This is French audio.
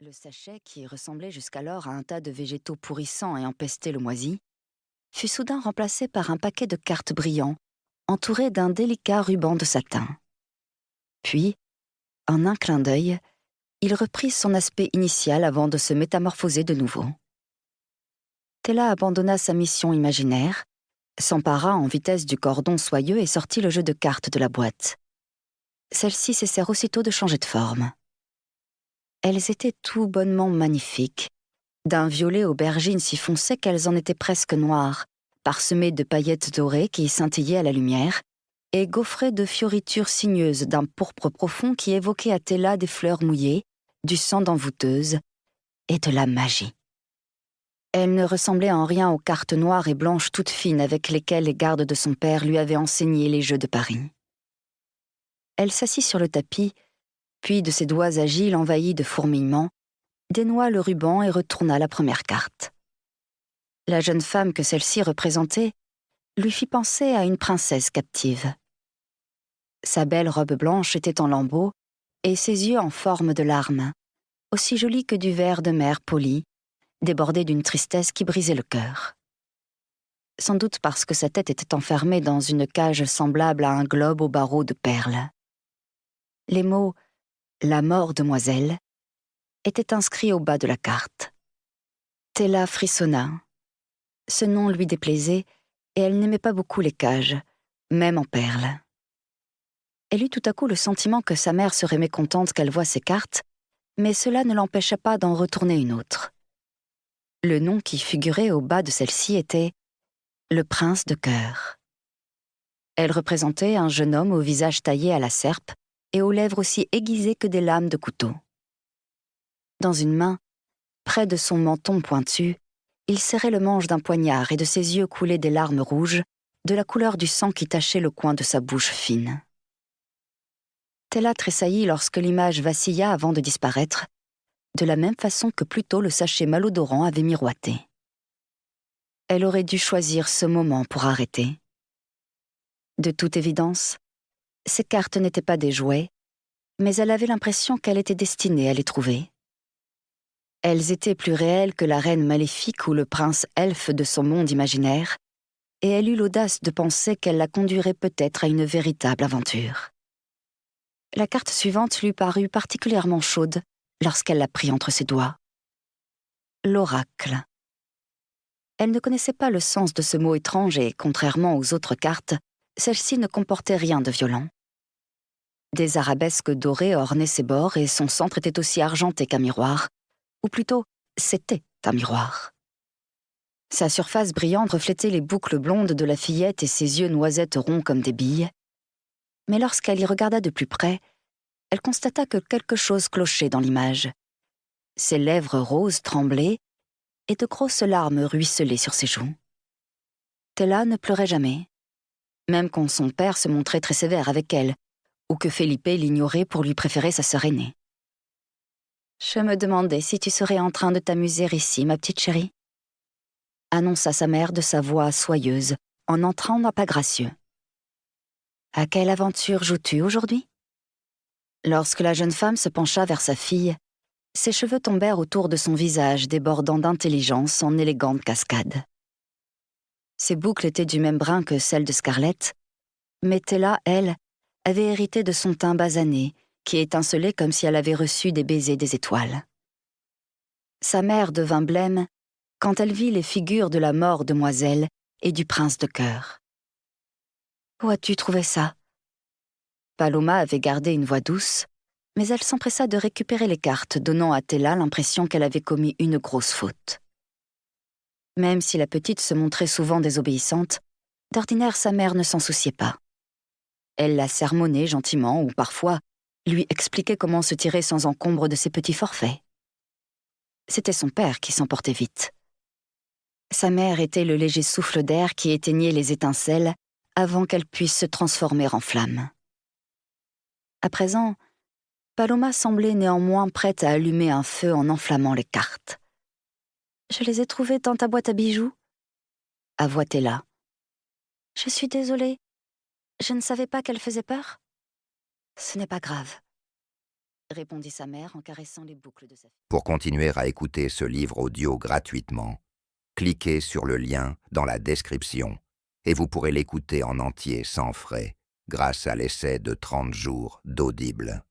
Le sachet, qui ressemblait jusqu'alors à un tas de végétaux pourrissants et empestés le moisi, fut soudain remplacé par un paquet de cartes brillants, entouré d'un délicat ruban de satin. Puis, en un clin d'œil, il reprit son aspect initial avant de se métamorphoser de nouveau. Tella abandonna sa mission imaginaire, s'empara en vitesse du cordon soyeux et sortit le jeu de cartes de la boîte. Celles-ci cessèrent aussitôt de changer de forme. Elles étaient tout bonnement magnifiques, d'un violet aubergine si foncé qu'elles en étaient presque noires, parsemées de paillettes dorées qui scintillaient à la lumière, et gaufrées de fioritures sinueuses d'un pourpre profond qui évoquait à Tella des fleurs mouillées, du sang d'envoûteuse et de la magie. Elle ne ressemblait en rien aux cartes noires et blanches toutes fines avec lesquelles les gardes de son père lui avaient enseigné les jeux de Paris. Elle s'assit sur le tapis, puis de ses doigts agiles envahis de fourmillements, dénoua le ruban et retourna la première carte. La jeune femme que celle-ci représentait lui fit penser à une princesse captive. Sa belle robe blanche était en lambeaux et ses yeux en forme de larmes, aussi jolis que du verre de mer poli, débordés d'une tristesse qui brisait le cœur. Sans doute parce que sa tête était enfermée dans une cage semblable à un globe aux barreaux de perles. Les mots « La mort demoiselle » étaient inscrits au bas de la carte. Tella frissonna. Ce nom lui déplaisait et elle n'aimait pas beaucoup les cages, même en perles. Elle eut tout à coup le sentiment que sa mère serait mécontente qu'elle voie ses cartes, mais cela ne l'empêcha pas d'en retourner une autre. Le nom qui figurait au bas de celle-ci était « Le prince de cœur ». Elle représentait un jeune homme au visage taillé à la serpe et aux lèvres aussi aiguisées que des lames de couteau. Dans une main, près de son menton pointu, il serrait le manche d'un poignard et de ses yeux coulaient des larmes rouges, de la couleur du sang qui tachait le coin de sa bouche fine. Tella tressaillit lorsque l'image vacilla avant de disparaître, de la même façon que plus tôt le sachet malodorant avait miroité. Elle aurait dû choisir ce moment pour arrêter. De toute évidence, ces cartes n'étaient pas des jouets, mais elle avait l'impression qu'elle était destinée à les trouver. Elles étaient plus réelles que la reine maléfique ou le prince elfe de son monde imaginaire, et elle eut l'audace de penser qu'elle la conduirait peut-être à une véritable aventure. La carte suivante lui parut particulièrement chaude lorsqu'elle la prit entre ses doigts. L'oracle. Elle ne connaissait pas le sens de ce mot étrange et, contrairement aux autres cartes, celle-ci ne comportait rien de violent. Des arabesques dorées ornaient ses bords et son centre était aussi argenté qu'un miroir, ou plutôt, c'était un miroir. Sa surface brillante reflétait les boucles blondes de la fillette et ses yeux noisettes ronds comme des billes. Mais lorsqu'elle y regarda de plus près, elle constata que quelque chose clochait dans l'image. Ses lèvres roses tremblaient et de grosses larmes ruisselaient sur ses joues. Tella ne pleurait jamais, même quand son père se montrait très sévère avec elle, ou que Felipe l'ignorait pour lui préférer sa sœur aînée. « Je me demandais si tu serais en train de t'amuser ici, ma petite chérie », annonça sa mère de sa voix soyeuse, en entrant d'un pas gracieux. « À quelle aventure joues-tu aujourd'hui ?» Lorsque la jeune femme se pencha vers sa fille, ses cheveux tombèrent autour de son visage débordant d'intelligence en élégantes cascades. Ses boucles étaient du même brin que celles de Scarlett, mais Tella, elle, avait hérité de son teint basané, qui étincelait comme si elle avait reçu des baisers des étoiles. Sa mère devint blême quand elle vit les figures de la mort demoiselle et du prince de cœur. « Où as-tu trouvé ça ?» Paloma avait gardé une voix douce, mais elle s'empressa de récupérer les cartes, donnant à Tella l'impression qu'elle avait commis une grosse faute. Même si la petite se montrait souvent désobéissante, d'ordinaire sa mère ne s'en souciait pas. Elle la sermonnait gentiment ou parfois lui expliquait comment se tirer sans encombre de ses petits forfaits. C'était son père qui s'emportait vite. Sa mère était le léger souffle d'air qui éteignait les étincelles avant qu'elles puissent se transformer en flammes. À présent, Paloma semblait néanmoins prête à allumer un feu en enflammant les cartes. « Je les ai trouvées dans ta boîte à bijoux ?» avoua-t-elle. « Je suis désolée, je ne savais pas qu'elles faisaient peur. » « Ce n'est pas grave. répondit sa mère en caressant les boucles de sa fille. Pour continuer à écouter ce livre audio gratuitement, cliquez sur le lien dans la description et vous pourrez l'écouter en entier sans frais grâce à l'essai de 30 jours d'Audible.